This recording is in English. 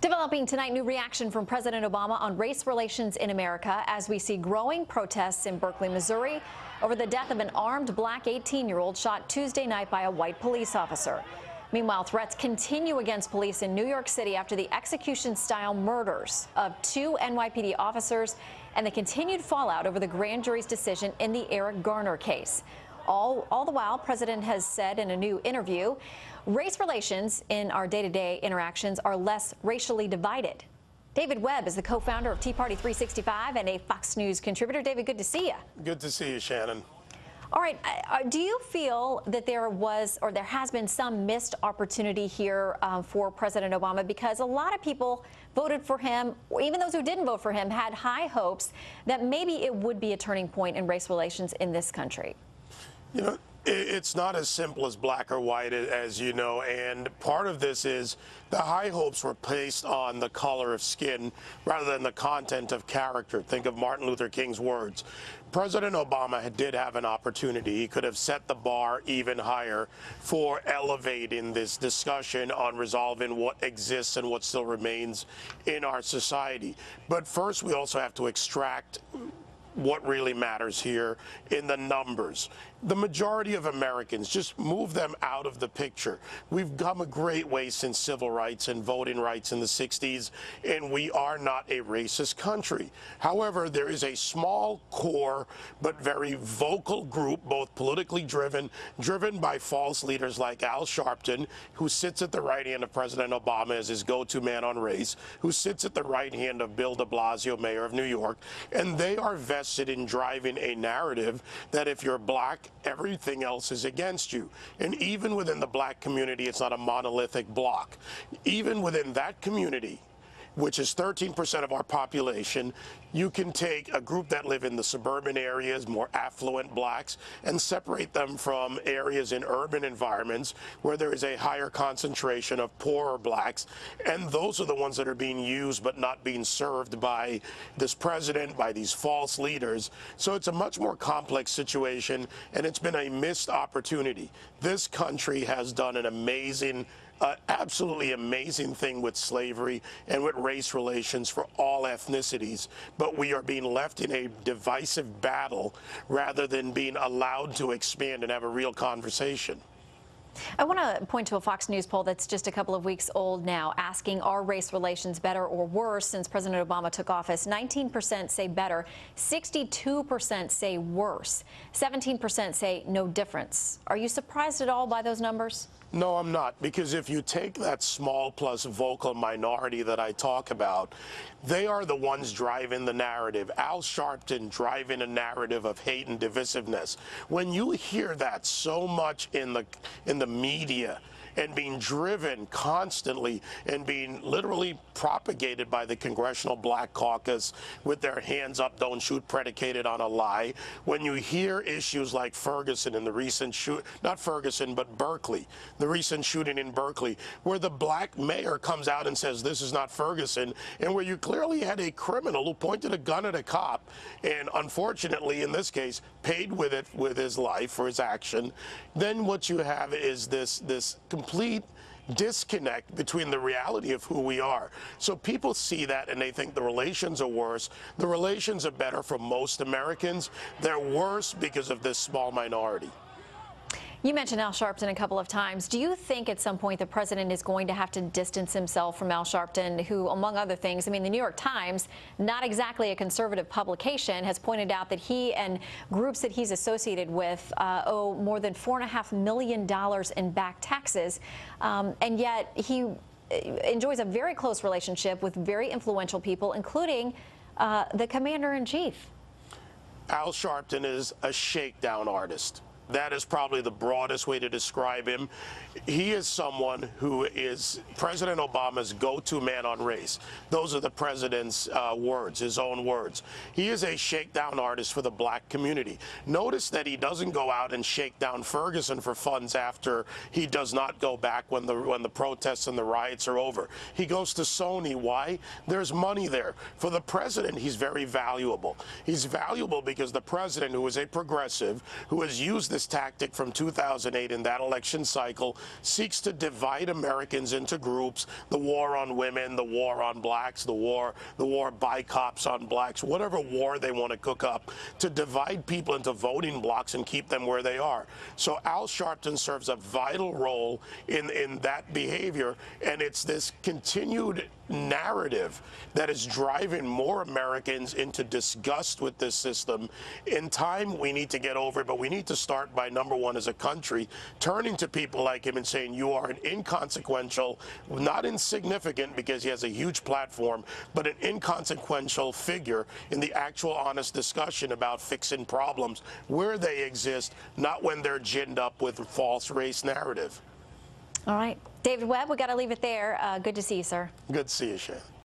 Developing tonight, new reaction from President Obama on race relations in America as we see growing protests in Berkeley, Missouri over the death of an armed black 18-year-old shot Tuesday night by a white police officer. Meanwhile, threats continue against police in New York City after the execution-style murders of two NYPD officers and the continued fallout over the grand jury's decision in the Eric Garner case. All the while, President has said in a new interview, race relations in our day-to-day interactions are less racially divided. David Webb is the co-founder of Tea Party 365 and a Fox News contributor. David, good to see you. Good to see you, Shannon. All right. Do you feel that there was or there has been some missed opportunity here for President Obama? Because a lot of people voted for him, or even those who didn't vote for him, had high hopes that maybe it would be a turning point in race relations in this country. You know, it's not as simple as black or white, as you know, and part of this is the high hopes were placed on the color of skin rather than the content of character. Think of Martin Luther King's words. President Obama did have an opportunity. He could have set the bar even higher for elevating this discussion on resolving what exists and what still remains in our society. But first, we also have to extract what really matters here in the numbers. The majority of Americans, just move them out of the picture. We've come a great way since civil rights and voting rights in the 60s, and we are not a racist country. However, there is a small core but very vocal group, both politically driven by false leaders like Al Sharpton, who sits at the right hand of President Obama as his go-to man on race, who sits at the right hand of Bill de Blasio, mayor of New York, and they are vested in driving a narrative that if you're black, everything else is against you. And even within the black community, it's not a monolithic block. Even within that community, which is 13% of our population, you can take a group that live in the suburban areas, more affluent blacks, and separate them from areas in urban environments where there is a higher concentration of poorer blacks. And those are the ones that are being used but not being served by this president, by these false leaders. So it's a much more complex situation, and it's been a missed opportunity. This country has done an amazing absolutely amazing thing with slavery and with race relations for all ethnicities, but we are being left in a divisive battle rather than being allowed to expand and have a real conversation. I want to point to a Fox News poll that's just a couple of weeks old now, asking, are race relations better or worse since President Obama took office? 19% say better, 62% say worse, 17% say no difference. Are you surprised at all by those numbers? No, I'm not, because if you take that small plus vocal minority that I talk about, they are the ones driving the narrative. Al Sharpton driving a narrative of hate and divisiveness. When you hear that so much in the media, and being driven constantly and being literally propagated by the Congressional Black Caucus with their hands up, don't shoot, predicated on a lie. When you hear issues like Ferguson and the recent not Ferguson, but Berkeley, the recent shooting in Berkeley, where the black mayor comes out and says this is not Ferguson, and where you clearly had a criminal who pointed a gun at a cop and unfortunately in this case paid with it with his life for his action, then what you have is this complete disconnect between the reality of who we are. So people see that and they think the relations are worse. The relations are better for most Americans. They're worse because of this small minority. You mentioned Al Sharpton a couple of times. Do you think at some point the president is going to have to distance himself from Al Sharpton, who, among other things, I mean, the New York Times, not exactly a conservative publication, has pointed out that he and groups that he's associated with owe more than $4.5 million in back taxes, and yet he enjoys a very close relationship with very influential people, including the commander-in-chief. Al Sharpton is a shakedown artist. That is probably the broadest way to describe him. He is someone who is President Obama's go-to man on race. Those are the president's words, his own words. He is a shakedown artist for the black community. Notice that he doesn't go out and shake down Ferguson for funds after he does not go back when the protests and the riots are over. He goes to Sony. Why? There's money there. For the president, he's very valuable. He's valuable because the president, who is a progressive, who has used this tactic from 2008 in that election cycle, seeks to divide Americans into groups, the war on women, the war on blacks, the war by cops on blacks, whatever war they want to cook up, to divide people into voting blocks and keep them where they are. So Al Sharpton serves a vital role in that behavior, and it's this continued narrative that is driving more Americans into disgust with this system. In time, we need to get over it, but we need to start by, number one, as a country, turning to people like him and saying, you are an inconsequential, not insignificant because he has a huge platform, but an inconsequential figure in the actual honest discussion about fixing problems where they exist, not when they're ginned up with false race narrative. All right. David Webb, we got to leave it there. Good to see you, sir. Good to see you, Shan.